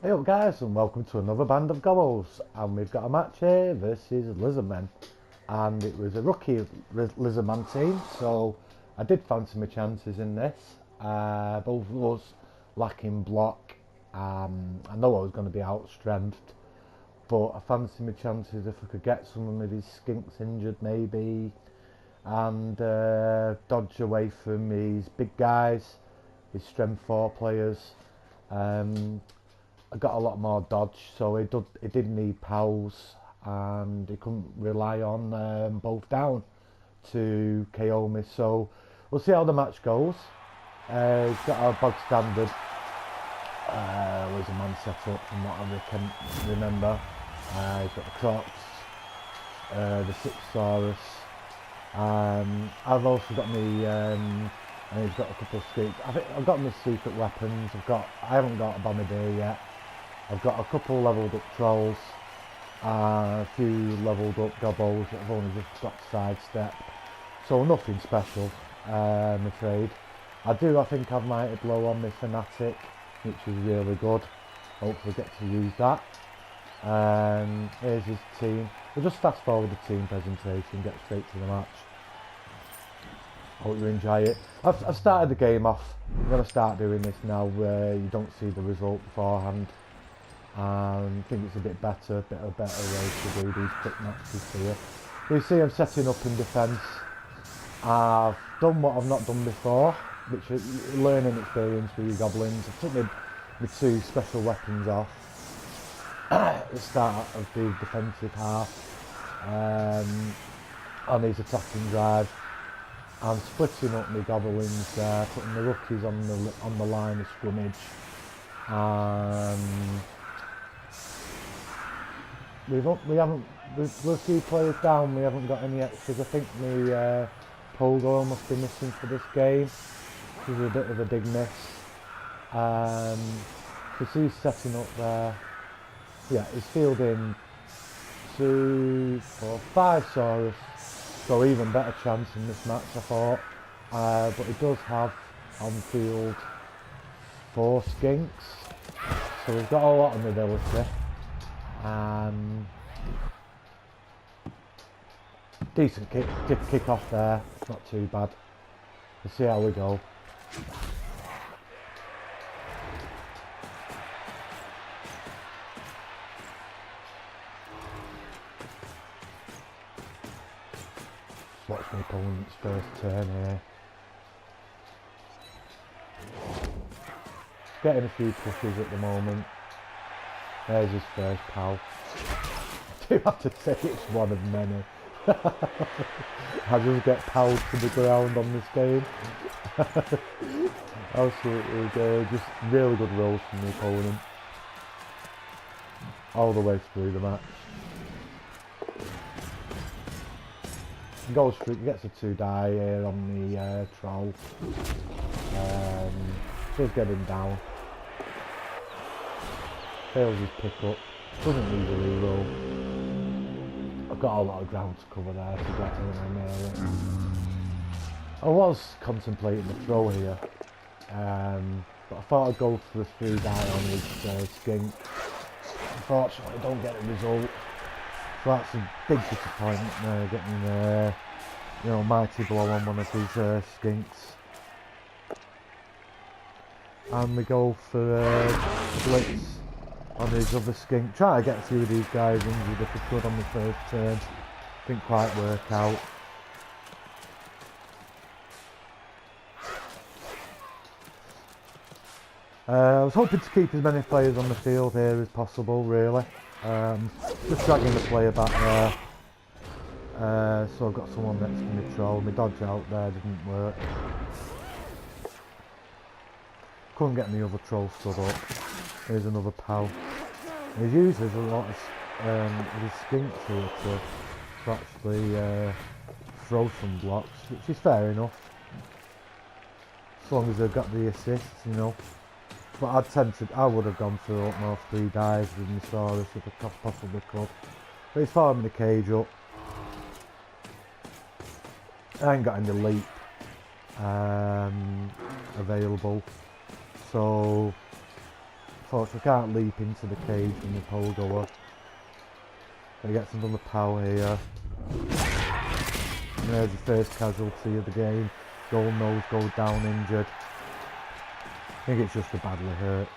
Hey up guys, and welcome to another band of Gobbos, and we've got a match here versus Lizardmen, and it was a rookie Lizardman team, so I did fancy my chances in this. Both of us lacking block. I know I was going to be outstrengthed, but I fancied my chances if I could get someone with his Skinks injured maybe, and dodge away from his big guys, his strength 4 players. I got a lot more dodge, so he did need pals, and he couldn't rely on both down to KO me. So we'll see how the match goes. He's got our bog standard Lizardman set up from what I can remember. He's got the Crocs, the Sixsaurus. I've also got me, and he's got a couple of Skinks. I think I've got my secret weapons. I haven't got a Bombardier yet. I've got a couple levelled up trolls, a few levelled up Gobbos that I've only just got sidestep. So nothing special, I'm afraid. I think I might have blow on my Fanatic, which is really good. Hopefully get to use that. Here's his team. We'll just fast forward the team presentation, get straight to the match. Hope you enjoy it. I've started the game off. I'm going to start doing this now where you don't see the result beforehand. I think it's a bit better, a better way to do these quick matches here. You see I'm setting up in defence. I've done what I've not done before, which is learning experience with your goblins. I took my 2 special weapons off at the start of the defensive half on his attacking drive. I'm splitting up my goblins there, putting the rookies on the line of scrimmage. We're a few players down. We haven't got any extras. I think the Pogo must be missing for this game. This is a bit of a big miss. So he's setting up there. Yeah, he's fielding 2, 4, 5 Saurus. So even better chance in this match, I thought. But he does have on field 4 Skinks. So we've got a lot of mobility. Decent kick off there, not too bad. We'll see how we go. Watch my opponent's first turn here. Getting a few pushes at the moment. There's his first pal. I do have to say it's one of many. I just get palled to the ground on this game. Absolutely good. Just really good rolls from the opponent. All the way through the match. Goes through, gets a 2 die here on the troll. Does get him down. Fails his pick up, doesn't need a reroll. I've got a lot of ground to cover there to get to when I nail it. I was contemplating the throw here, but I thought I'd go for the 3 die on his Skink. Unfortunately I don't get a result, so that's a big disappointment there, getting mighty blow on one of his Skinks. And we go for blitz on his other Skink. Try to get a few of these guys injured if we could on the first turn. Didn't quite work out. I was hoping to keep as many players on the field here as possible, really. Just dragging the player back there. So I've got someone next to me troll. My dodge out there didn't work. Couldn't get the other troll stood up. Here's another pal. He uses a lot of his Skinks here to actually throw some blocks, which is fair enough. As long as they've got the assists, But I would have gone for more 3 dives with my Saurus if I possibly could. But he's farming the cage up. I ain't got any leap available. So Unfortunately, I can't leap into the cage from the pole goer. But he gets another power here. And there's the first casualty of the game. Gold nose goes down injured. I think it's just a badly hurt.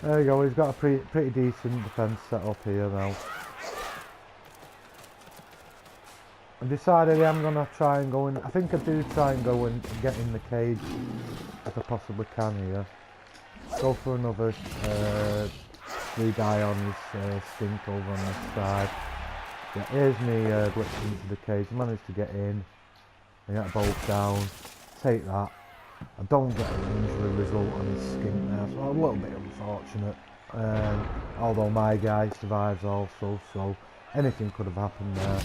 There we go, he's got a pretty decent defence set up here now. I decided I'm going to try and go in, I think I do try and go and get in the cage if I possibly can here. Go for another 3 die on his skink over on this side. Yeah, here's me glitch into the cage, I managed to get in, I get both down, take that. I don't get an injury result on his skink there, so a little bit unfortunate. Although my guy survives also, so anything could have happened there.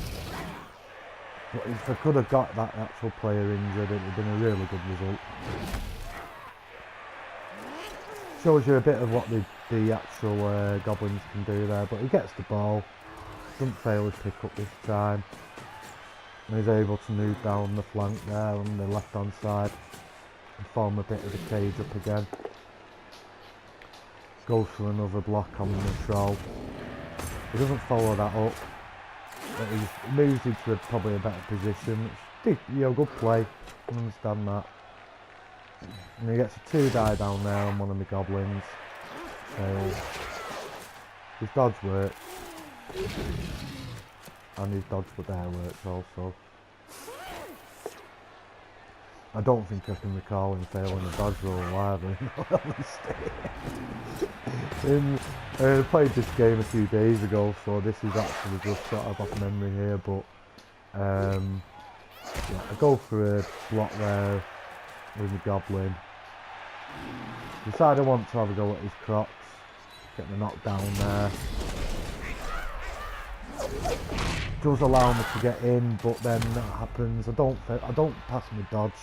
But if I could have got that actual player injured, it would have been a really good result. Shows you a bit of what the actual goblins can do there, but he gets the ball, doesn't fail his pick up this time, and he's able to move down the flank there on the left hand side and form a bit of the cage up again. Goes for another block on the troll. He doesn't follow that up, but he moves into probably a better position, which, you know, good play, I can understand that. And he gets a 2 die down there on one of the goblins. His dodge works, and his dodge for there works also. I don't think I can recall him failing a dodge roll either, in all honesty. I played this game a few days ago, so this is actually just sort of off memory here, but yeah, I go for a block there with the goblin. Decide I want to have a go at his crocs, get the knockdown there. Does allow me to get in, but then that happens. I don't pass my dodge.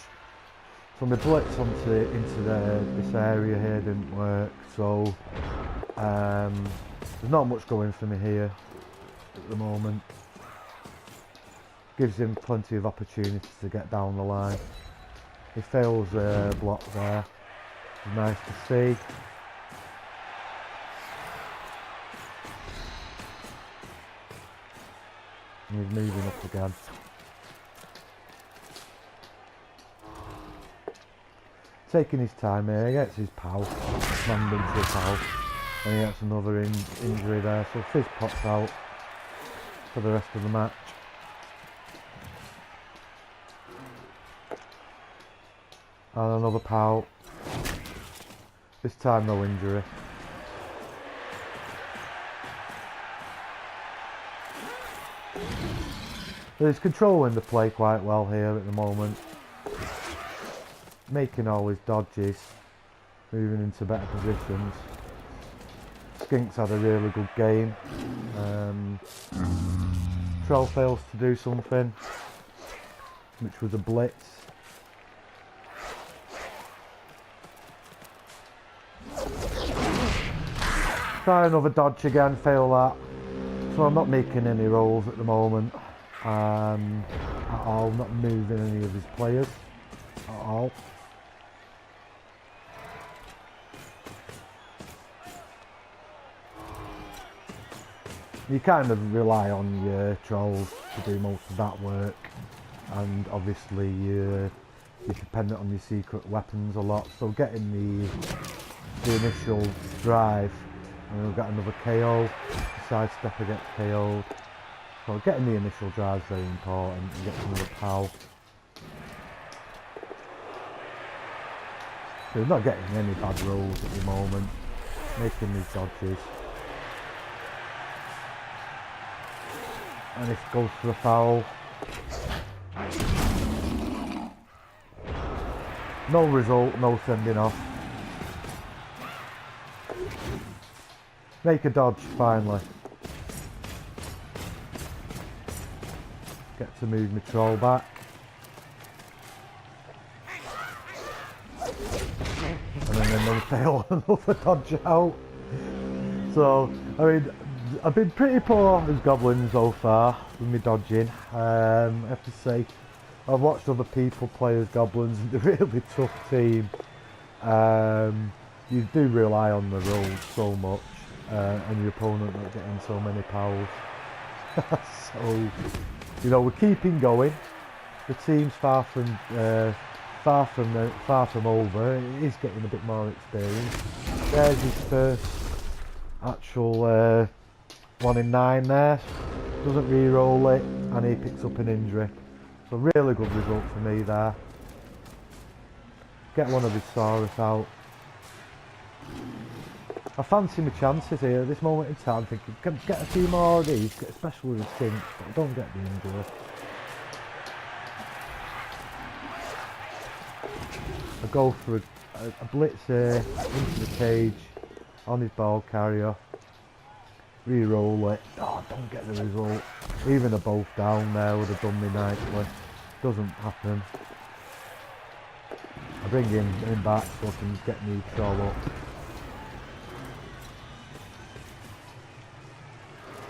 So my blitz into this area here didn't work, so there's not much going for me here at the moment. Gives him plenty of opportunities to get down the line. He fails a block there. Nice to see. And he's moving up again. Taking his time here, he gets his pal, slammed into his pal, and he gets another injury there, so Fizz pops out for the rest of the match. And another pal, this time no injury. He's controlling the play quite well here at the moment. Making all his dodges, moving into better positions. Skinks had a really good game. Troll fails to do something, which was a blitz. Try another dodge again, fail that. So I'm not making any rolls at the moment at all, not moving any of his players at all. You kind of rely on your trolls to do most of that work, and obviously you're dependent on your secret weapons a lot, so getting the initial drive, and we've got another KO, sidestepper gets KO'd, so getting the initial drive is very important, and getting another POW. So he's not getting any bad rolls at the moment, making these dodges. And if it goes for a foul, no result, no sending off. Make a dodge finally. Get to move my troll back. And then fail another dodge out. So, I mean, I've been pretty poor as goblins so far with me dodging. I have to say, I've watched other people play as goblins and they're a really tough team. You do rely on the rolls so much, and your opponent not getting so many powers. So, you know, we're keeping going. The team's far from over. It is getting a bit more experience. There's his first actual 1 in 9 there. Doesn't re-roll it, and he picks up an injury. So really good result for me there. Get one of his Saurus out. I fancy my chances here at this moment in time, thinking, get a few more of these, especially with the Skinks, but I don't get the injury. I go for a blitz here, into the cage, on his ball carrier, re-roll it. Oh, don't get the result. Even a both down there would have done me nicely. Doesn't happen. I bring him back so I can get me troll up.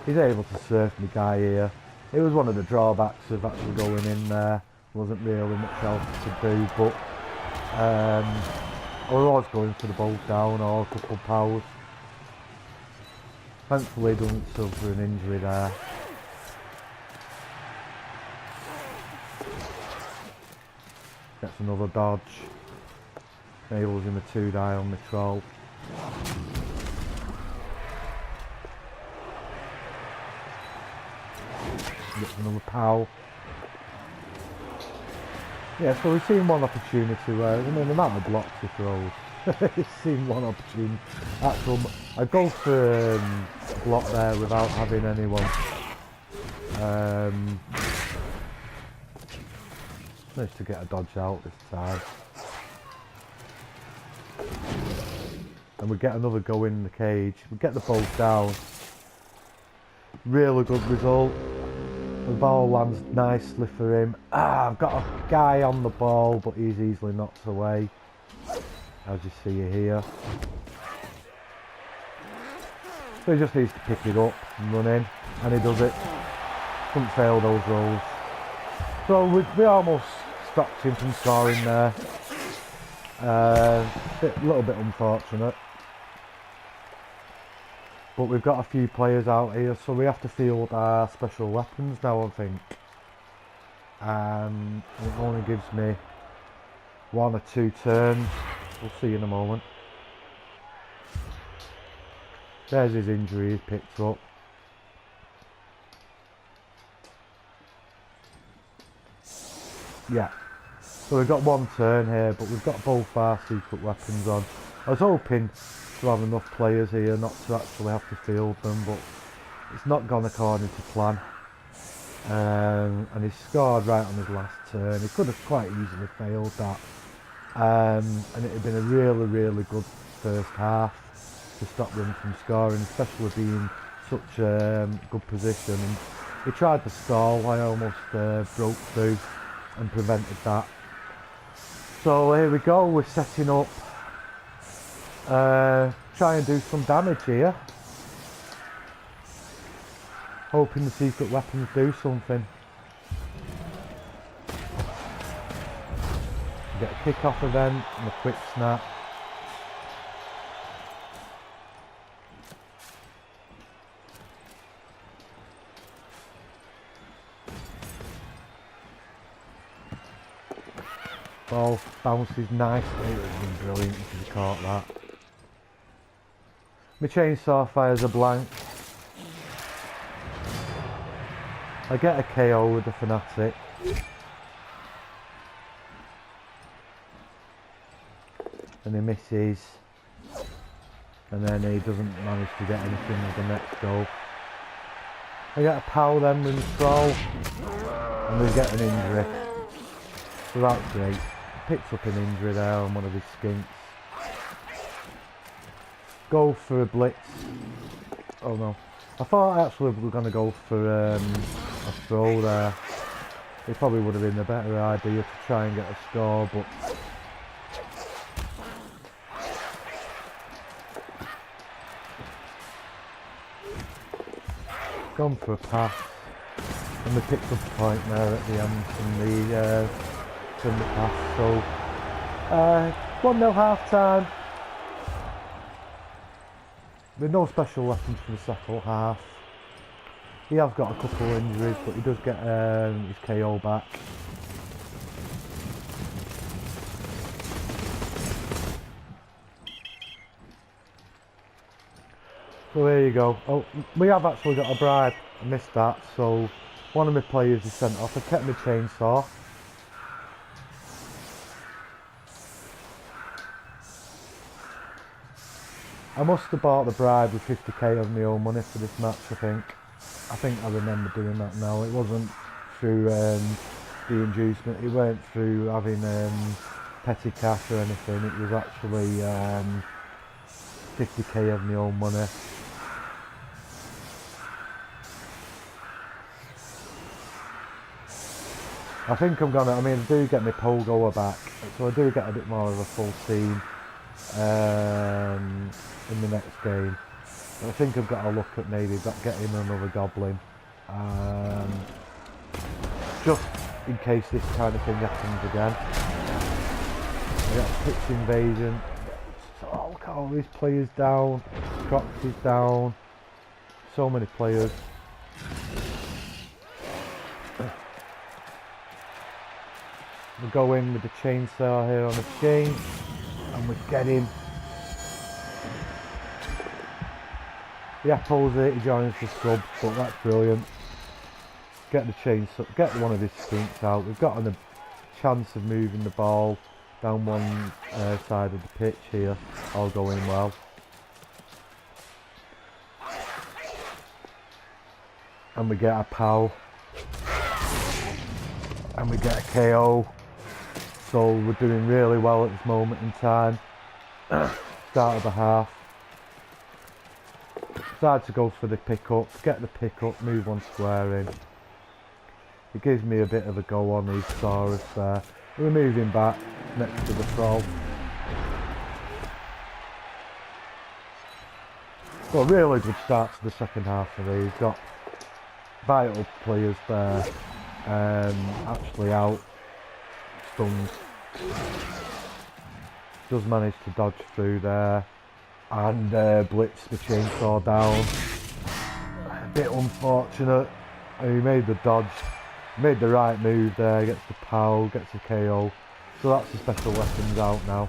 He's able to surf my guy here. It was one of the drawbacks of actually going in there. Wasn't really much else to do, but I was always going for the bolt down or a couple of powers. Thankfully he doesn't suffer an injury there. Gets another dodge. Enables him a 2-die on the troll. Gets another pow. Yeah, so we've seen one opportunity where, I mean, the amount of blocks he throws. We've seen one opportunity. I go for a block there without having anyone. Managed to get a dodge out this time. And we get another go in the cage. We get the bolt down. Really good result. The ball lands nicely for him. I've got a guy on the ball, but he's easily knocked away. As you see here. So he just needs to pick it up and run in, and he does it. Couldn't fail those rolls. So we almost stopped him from scoring there. A little bit unfortunate. But we've got a few players out here, so we have to field our special weapons now, I think. It only gives me 1 or 2 turns. We'll see in a moment. There's his injury he's picked up. Yeah. So we've got 1 turn here, but we've got both our secret weapons on. I was hoping to have enough players here not to actually have to field them, but it's not gone according to plan. And he scored right on his last turn. He could have quite easily failed that. And it had been a really, really good first half to stop them from scoring, especially being such a good position. And he tried to stall. I almost broke through and prevented that. So here we go, we're setting up, try and do some damage here. Hoping the secret weapons do something. Get a kick off event and a quick snap. Ball bounces nicely. It would have been brilliant if he caught that. My chainsaw fires a blank. I get a KO with the fanatic. And he misses. And then he doesn't manage to get anything with the next go. I get a power then with the troll. And we get an injury. So that's great. Picks up an injury there on one of his Skinks. Go for a blitz. Oh no. I thought actually we were going to go for a throw there. It probably would have been a better idea to try and get a score, but gone for a pass, and we picked up a point there at the end from the pass. So 1-0 half time. With no special lessons for the second half. He has got a couple of injuries, but he does get his KO back. So there you go. Oh, we have actually got a bribe. I missed that. So one of my players is sent off. I kept my chainsaw. I must have bought the bribe with 50k of my own money for this match, I think I remember doing that now. It wasn't through the inducement, it weren't through having petty cash or anything, it was actually 50k of my own money. I think I'm gonna, I do get my pogoer back, so I do get a bit more of a full team in the next game. But I think I've got to look at maybe getting another goblin, just in case this kind of thing happens again. I got a pitch invasion. Oh, look at all these players down. Crocs is down. So many players. We go in with the chainsaw here on the chain, and we get him. The apples it, he joins the scrub, but that's brilliant. Get the chainsaw, get one of his skinks out. We've got a chance of moving the ball down one side of the pitch here, all going well. And we get a POW. And we get a KO. So we're doing really well at this moment in time. Start of the half. Decide to go for the pick-up, get the pick-up, move one square in. It gives me a bit of a go on these Saurus there. We're moving back next to the troll. Got a really good start to the second half for these. Got vital players there. Actually out. Stunned. Does manage to dodge through there. And blitz the chainsaw down. A bit unfortunate. He made the dodge. Made the right move there. Gets the POW. Gets the KO. So that's the special weapons out now.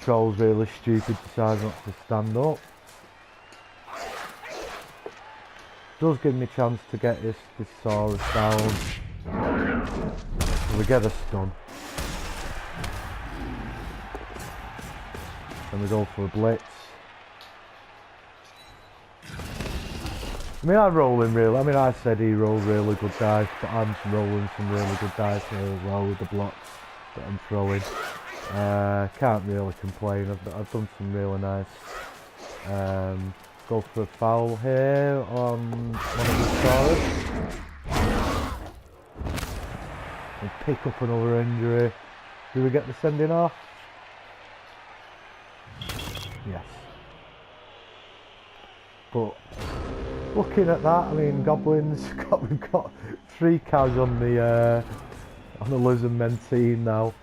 Troll's really stupid. Decides not to stand up. Does give me a chance to get this Saurus down. So we get a stun. And we go for a blitz. I'm rolling really, I said he rolled really good dice, but I'm rolling some really good dice here as well with the blocks that I'm throwing. Can't really complain, I've done some really nice. Go for a foul here on one of the Saurus. And pick up another injury. Do we get the sending off? Yes. But looking at that, goblins. We've got 3 cows on the Lizard Men team now.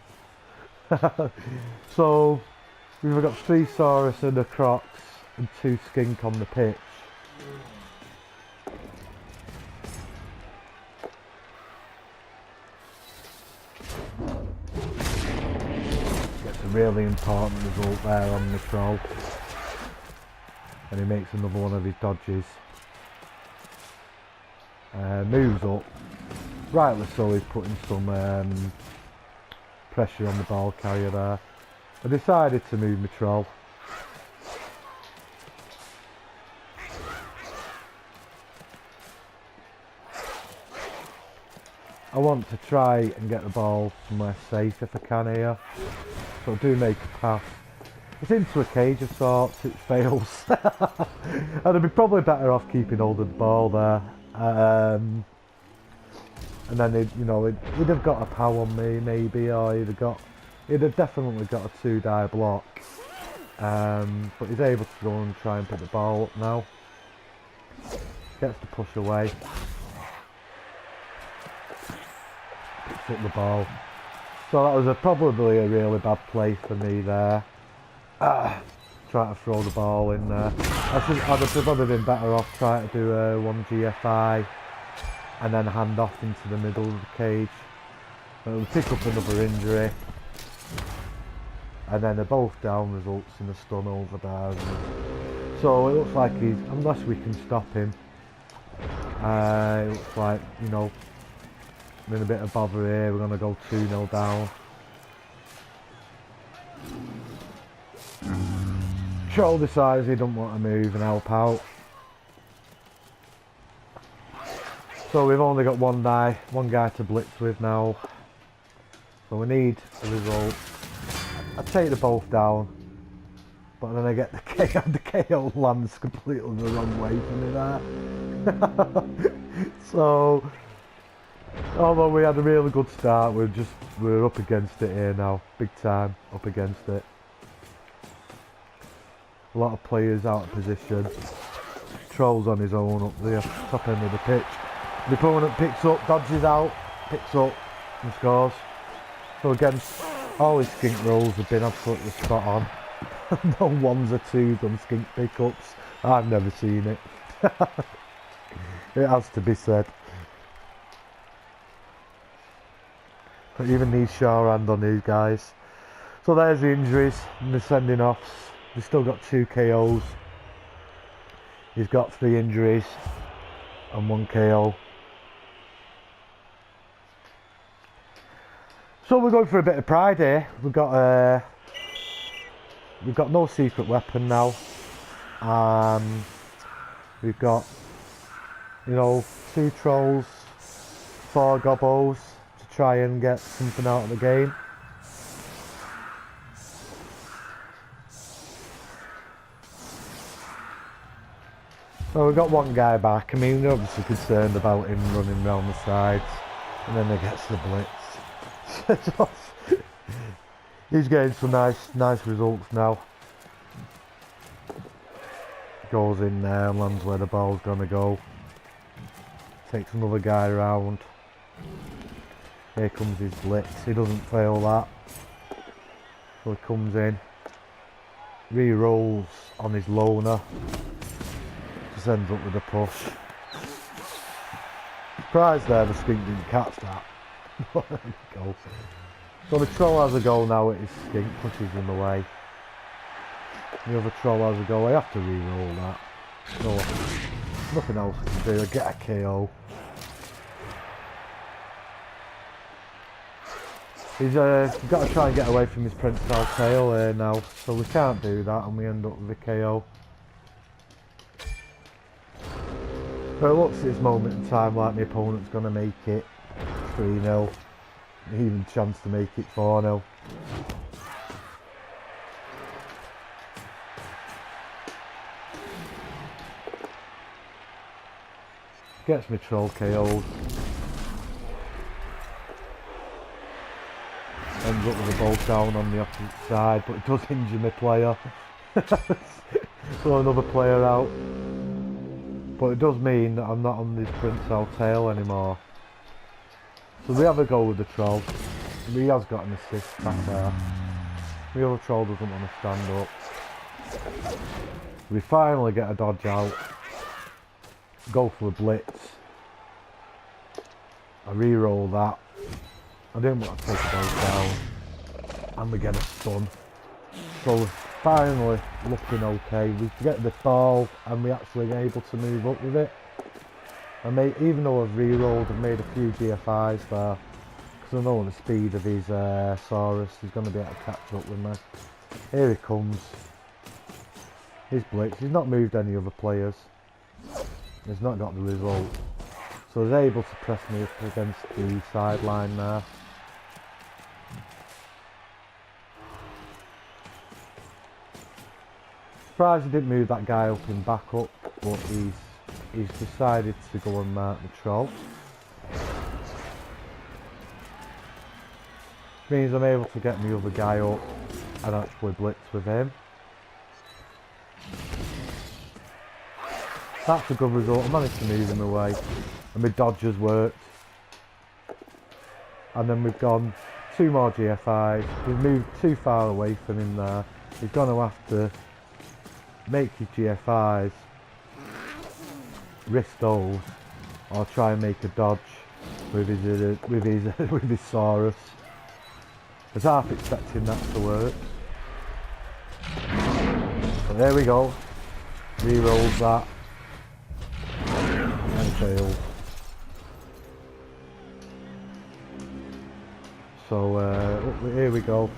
So we've got 3 Saurus and a Crocs and 2 Skink on the pitch. Really important result there on the troll, and he makes another one of his dodges. Moves up, rightly so. He's putting some pressure on the ball carrier there. I decided to move my troll. I want to try and get the ball somewhere safe if I can here. So I do make a pass. It's into a cage of sorts, it fails. And I'd be probably better off keeping hold of the ball there. And then he'd have got a POW on me maybe, or he'd have definitely got a 2-die block. But he's able to go and try and put the ball up now. Gets the push away. Picks up the ball. So that was probably a really bad play for me there. Trying to throw the ball in there. I'd have probably been better off trying to do a 1 GFI and then hand off into the middle of the cage. But we'll pick up another injury. And then they're both down, results in a stun over there. So it looks like he's, unless we can stop him, it looks like, you know, we're in a bit of bother here. We're going to go 2-0 down. Troll decides he doesn't want to move and help out. So we've only got one guy to blitz with now. So we need a result. I take the both down, but then I get the KO. The KO lands completely the wrong way for me there. So, although we had a really good start, we're up against it here now, big time up against it. A lot of players out of position. Troll's on his own up the top end of the pitch. The opponent picks up, dodges out, picks up and scores. So again, all his skink rolls have been absolutely spot on. No ones or twos on skink pickups. I've never seen it. It has to be said. But even needs sure hand on these guys. So there's the injuries and the sending offs. We've still got 2 KOs. He's got 3 injuries and 1 KO. So we're going for a bit of pride here. We've got no secret weapon now. We've got, you know, 2 trolls, 4 Gobbos to try and get something out of the game. So we've got 1 guy back. I mean, we're obviously concerned about him running around the sides, and then he gets the blitz. He's getting some nice results now. Goes in there and lands where the ball's gonna go. Takes another guy around. Here comes his blitz. He doesn't fail that. So he comes in. Re-rolls on his loner. Just ends up with a push. Surprised there the skink didn't catch that. There we go. So the troll has a goal now at his skink, pushes him away. The other troll has a goal. I have to re-roll that. No, nothing else I can do. I get a KO. He's got to try and get away from his prehensile tail here now, so we can't do that, and we end up with a KO. But it looks at this moment in time like the opponent's going to make it 3-0. Even chance to make it 4-0. Gets me troll KO'd. Ends up with a ball down on the opposite side, but it does injure my player. So another player out. But it does mean that I'm not on this prehensile tail anymore. So we have a go with the troll. He has got an assist back there. The other troll doesn't want to stand up. We finally get a dodge out. Go for a blitz. I re-roll that. I didn't want to take the ball down. And we get a stun. So we're finally looking okay. We get the ball and we actually get able to move up with it. Even though I've re-rolled, I've made a few GFIs there. Because I know the speed of his Saurus, he's going to be able to catch up with me. Here he comes. His blitz. He's not moved any other players. He's not got the result. So he's able to press me up against the sideline there. Surprised he didn't move that guy up and back up, but he's decided to go and mark the troll. Which means I'm able to get the other guy up and actually blitz with him. That's a good result. I managed to move him away, and my dodgers worked. And then we've gone 2 more GFIs. We've moved too far away from him there. He's going to have to make his GFIs, risk those, or try and make a dodge with his Saurus. I was half expecting that to work. So there we go. Re-rolled that and failed. So here we go.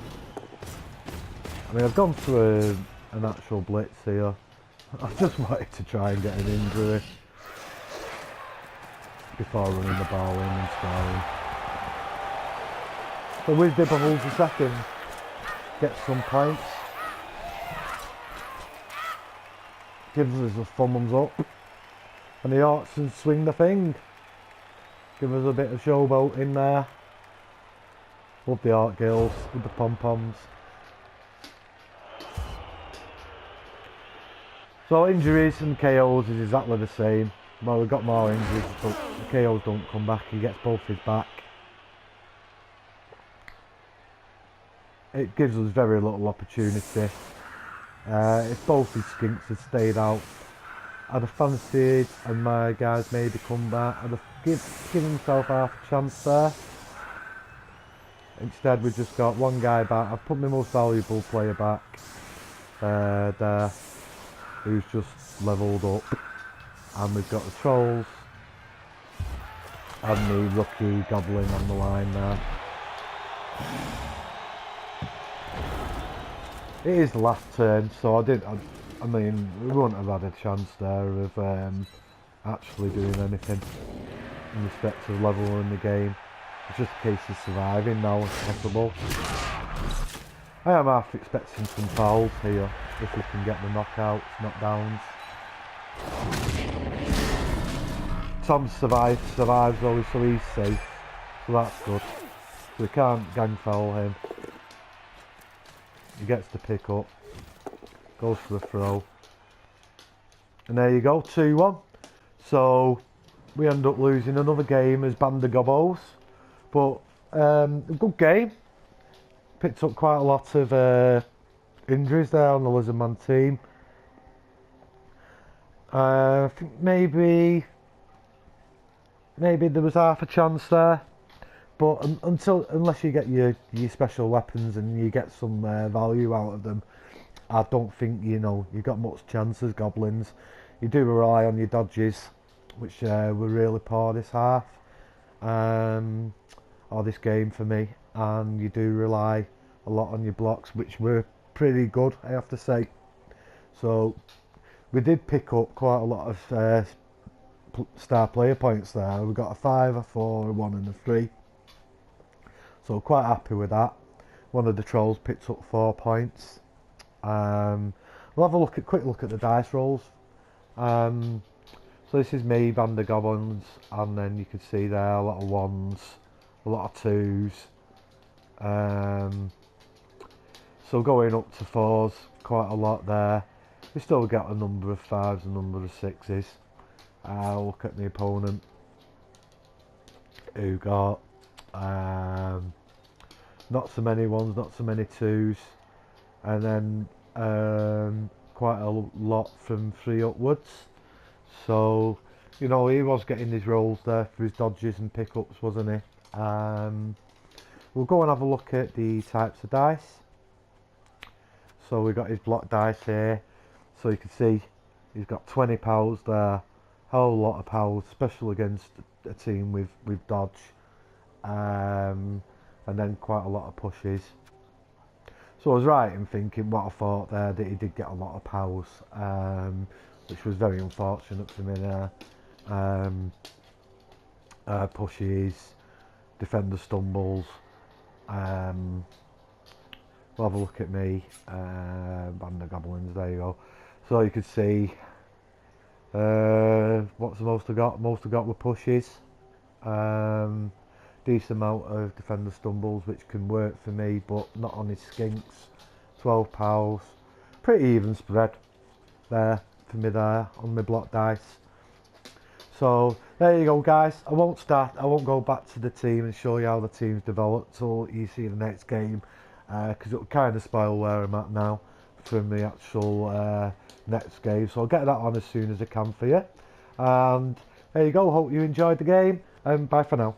I mean, I've gone through an actual blitz here. I just wanted to try and get an injury before running the ball in and scoring. So with Dibble holds a second, gets some points, gives us a thumbs up, and the Orcs swing the thing. Give us a bit of showboat in there. Love the Orc girls with the pom-poms. So injuries and KOs is exactly the same. Well, we've got more injuries, but the KOs don't come back. He gets both his back. It gives us very little opportunity. If both his Skinks had stayed out, I'd have fancied, and my guys maybe come back, I'd have given himself half a chance there. Instead we just got one guy back. I've put my most valuable player back there, who's just levelled up, and we've got the trolls and the rookie goblin on the line there. It is the last turn, so I mean, we wouldn't have had a chance there of actually doing anything in respect of leveling the game. It's just a case of surviving now if possible. I am half expecting some fouls here, if we can get the knockouts, knockdowns. Tom survives though, so he's safe, so that's good. We can't gang foul him. He gets the pick up, goes for the throw, and there you go, 2-1. So we end up losing another game as Band of Gobbos, but a good game. Picked up quite a lot of injuries there on the Lizardman team. I think maybe there was half a chance there, but unless you get your special weapons and you get some value out of them, I don't think you've got much chance as goblins. You do rely on your dodges, which were really poor this half, or this game for me, and you do rely a lot on your blocks, which were pretty good, I have to say. So we did pick up quite a lot of star player points there. We got a 5, a 4, a 1 and a 3. So quite happy with that. One of the trolls picked up 4 points. We'll have a quick look at the dice rolls. So this is me, Band of Goblins, and then you can see there a lot of 1s, a lot of 2s. So going up to 4s, quite a lot there. We still get a number of 5s, a number of 6s. Look at the opponent, who got not so many 1s, not so many 2s, and then quite a lot from 3 upwards. So he was getting his rolls there for his dodges and pickups, wasn't he? We'll go and have a look at the types of dice. So we've got his block dice here, so you can see he's got 20 pals there, whole lot of pals, especially against a team with dodge, and then quite a lot of pushes. So I was right in thinking what I thought there, that he did get a lot of pals, which was very unfortunate for me there. Pushes, defender stumbles. We'll have a look at me, Band of Goblins, there you go. So you can see what's the most I got? Most I got were pushes. Decent amount of defender stumbles, which can work for me, but not on his Skinks. 12 pals, pretty even spread there for me there on my block dice. So there you go, guys. I won't go back to the team and show you how the team's developed till you see the next game, because it'll kind of spoil where I'm at now from the actual next game. So I'll get that on as soon as I can for you. And there you go. Hope you enjoyed the game, and bye for now.